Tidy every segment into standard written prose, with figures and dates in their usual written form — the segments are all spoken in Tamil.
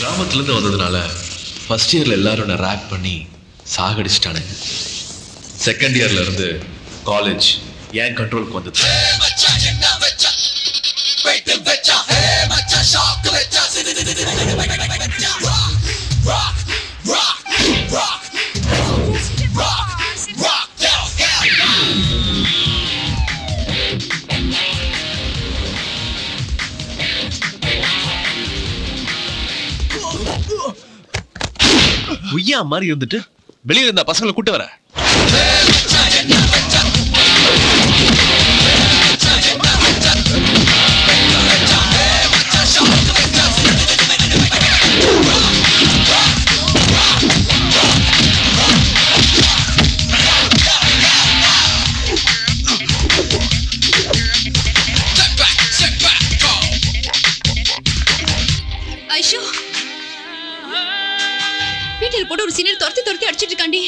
கிராமத்துலேருந்து வந்ததுனால ஃபர்ஸ்ட் இயரில் எல்லாரும் என்னை ரேக் பண்ணி சாகடிச்சிட்டானுங்க. செகண்ட் இயர்ல இருந்து காலேஜ் ஏன் கண்ட்ரோலுக்கு வந்தது. உய்யா மாதிரி இருந்துட்டு வெளியில இருந்த பசங்களை கூட்டு வர. வீட்டில் போட்டு ஒரு சீனியர் துரத்தி துரத்தி அடிச்சிட்டு இருக்காண்டி.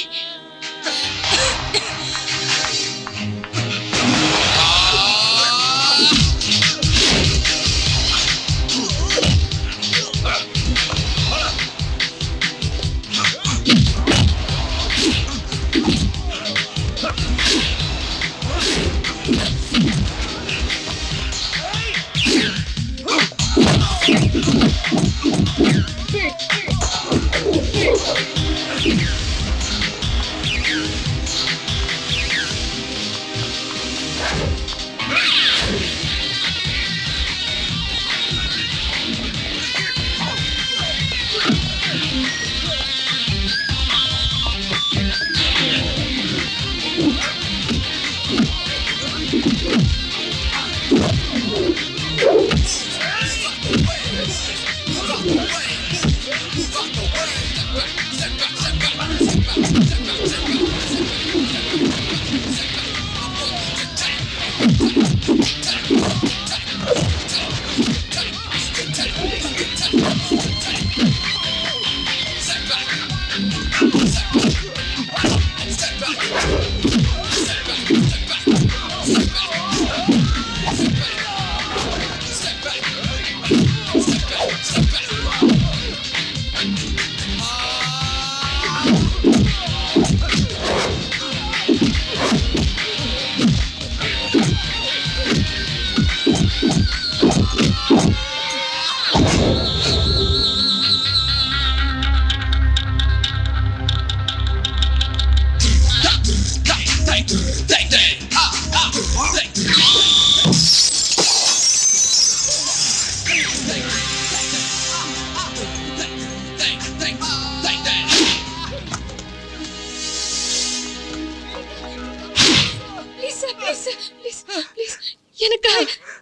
எனக்கு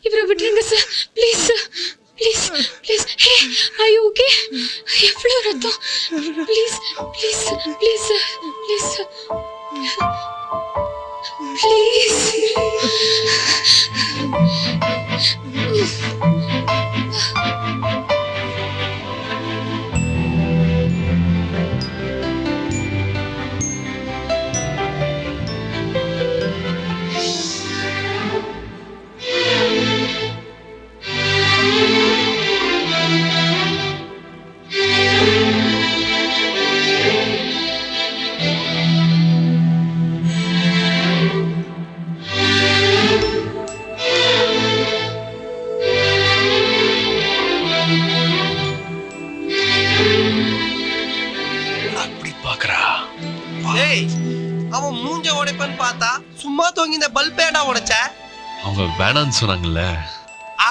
இவரை விட்டுருங்க sir. Please sir, please please. Hey, are you okay? எவ்வளோ ரத்தம். Please please please sir, please sir, please. அவன் மூஞ்ச உடைப்பன்னு பார்த்தா சும்மா தூங்கி இந்த பல்ப் ஏடா உடைச்ச? அவங்க வேணான்னு சொன்னாங்கல்ல.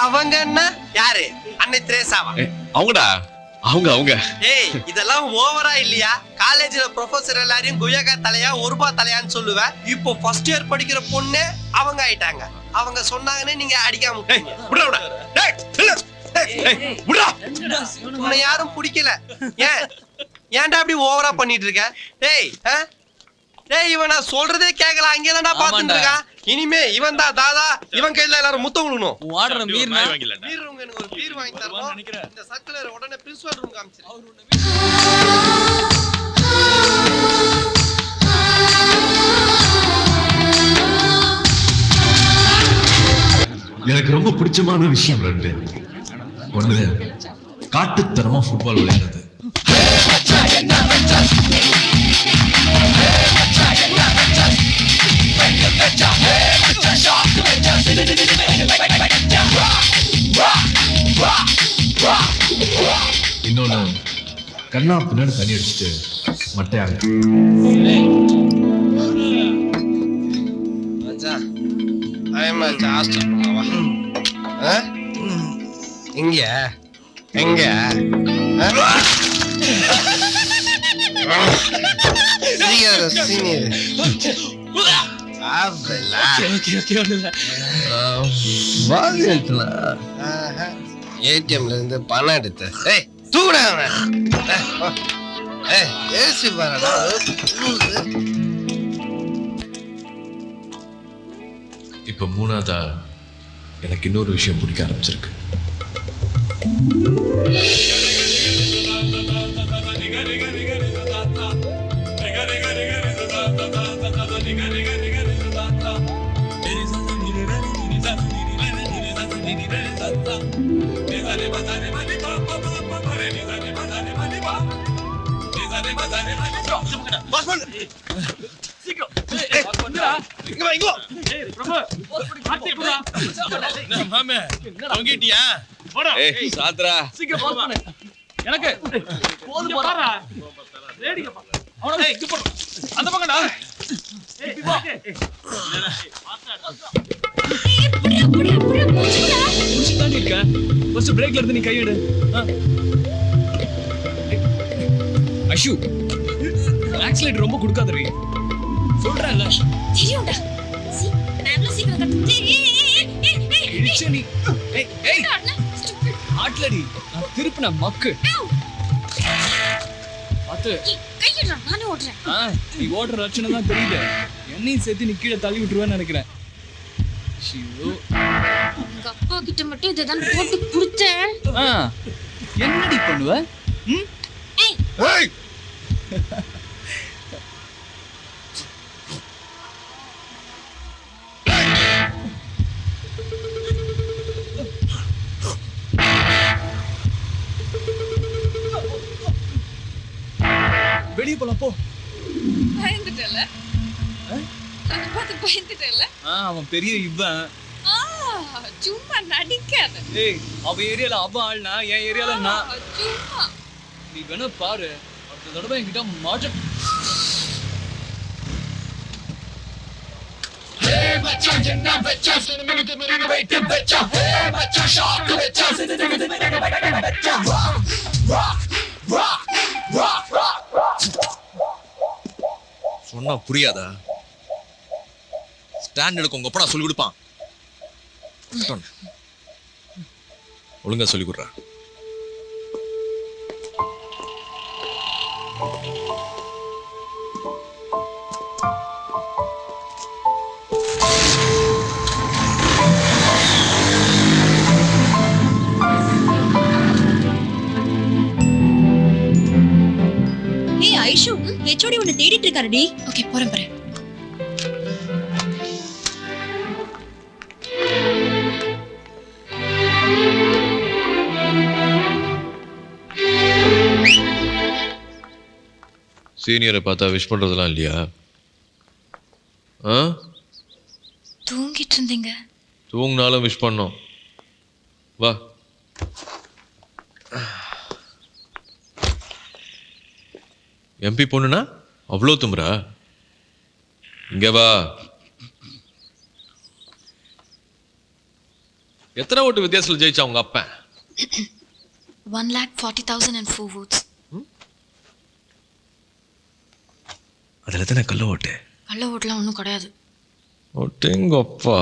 அவங்க என்ன? யாரு? அன்னை திரேசாவா? அவங்கடா, அவங்க. ஏய், இதெல்லாம் ஓவரா இல்லையா? காலேஜ்ல ப்ரொஃபசர் எல்லாரையும் குயகா தலையா ஒருபா தலையான்னு சொல்லுவேன். இப்போ ஃபர்ஸ்ட் இயர் படிக்கிற பொண்ணு அவங்க ஆயிட்டாங்க. அவங்க சொன்னாங்கன்னு நீங்க அடிக்காம உன்னை யாரும் பிடிக்கல. ஏன்டா அப்படி ஓவரா பண்ணிட்டு இருக்க? டேய் இவன் நான் சொல்றதே கேட்கல. அங்கேதான்டா பாத்துட்டு இருக்கான். இனிமே இவன் தான் தாதா. இவன் கையில எல்லாரும் முத்தம் கொடுக்கணும். மீறவங்க எனக்கு ஒரு பீர் வாங்கி தரணும். இந்த சர்க்குலர் உடனே பிரின்சிபல் ரூம் காமிச்சிரு. எனக்கு ரொம்ப பிடிச்சமான விஷயம் ரெண்டு. ஒண்ணு காட்டுத்தனமா ஃபுட்பால் விளையாடுறது. இன்னொன்னு கண்ணா பின்னாடி தண்ணி அடிச்சுட்டு மட்டையாங்க. ஹாஸ்டல் எங்க எங்க ஏடிஎம்ல இருந்து பணம் எடுத்து ஏசி பாருடா. இப்ப மூணாவதா எனக்கு இன்னொரு விஷயம் பிடிக்க ஆரம்பிச்சிருக்கு. நீ கையெடு. அஷு ஆக்சிலேட்டர் ரொம்ப கொடுக்காதீ சொல்றேன்ல. தெரியும்டா. சி நான் எவ்வளவு சீக்கிரம் கத்துட்டே. நீ ஏய் ஆட்லடி நான் திருப்பின மக்கு. பாத்து கையடா நானே ஓடுறேன். நீ ஓடுற ரச்சனை தான் தெரியுது. என்னையும் சேர்த்து நீ கீழே தள்ளி விட்டுருவேன்னு நினைக்கிறேன். ஷியோ உங்க அப்பா கிட்ட மட்டும் இததான் போட்டு குடுத்தேன். என்னடி பண்ணுவ? ஏய் வெளியே போலாம் போ. பயந்துட்டல? அத பார்த்து பயந்துட்டல? அவன் பெரிய இவன். சும்மா நடிக்காத. ஏய் அவன் ஏரியால அவன் ஆள்னா என் ஏரியால நான். சும்மா நீ வேணா பாரு. அடுத்த தடவை என்கிட்ட மாட்ட. சொன்னா புரியாதா? ஸ்டாண்டர்டுக்கு உங்க அப்பா சொல்லி கொடுப்பான். ஒழுங்கா சொல்லி கொடுறா. ஏய் ஐஷு, ஹெச்ஓடி உன்னை தேடிட்டு இருக்காருடி. ஓகே போறேன் பாரு. சீனியரை பார்த்தா விஷ் பண்றதெல்லாம் இல்லையா? தூங்கிட்டு இருந்தீங்க. தூங்கினாலும் விஷ் பண்ணோம். வா. எம்பி பொண்ணுனா அவ்வளோ தும்புறா? இங்க வா. எத்தனை ஓட்டு வித்தியாசத்தில் ஜெயிச்சா உங்க அப்பன்? 1,40,004 votes. அதில் தானே கள்ள ஓட்டு? கள்ள ஓட்டுலாம் ஒன்றும் கிடையாது. ஓட்டுங்கப்பா.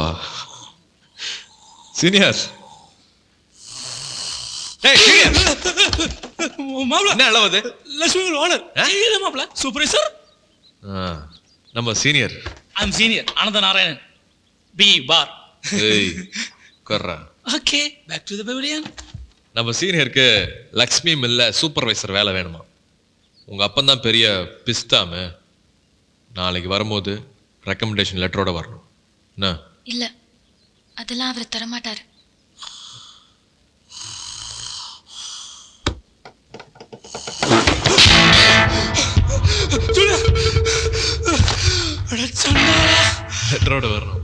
சீனியர் என்ன அளவது? நம்ம senior. I'm senior Anantha Narayanan. Be fair. Okay back to the pavilion. நம்ம சீனியருக்கு லக்ஷ்மி மில்ல சூப்பர்வைசர் வேலை வேணுமா? உங்க அப்பன் தான் பெரிய பிஸ்தாமு. நாளைக்கு வரும்போது ரெக்கமெண்டேஷன் லெட்டரோட வரணும். என்ன? இல்ல அதெல்லாம் அவர் தரமாட்டாரு. லெட்டரோட வரணும்.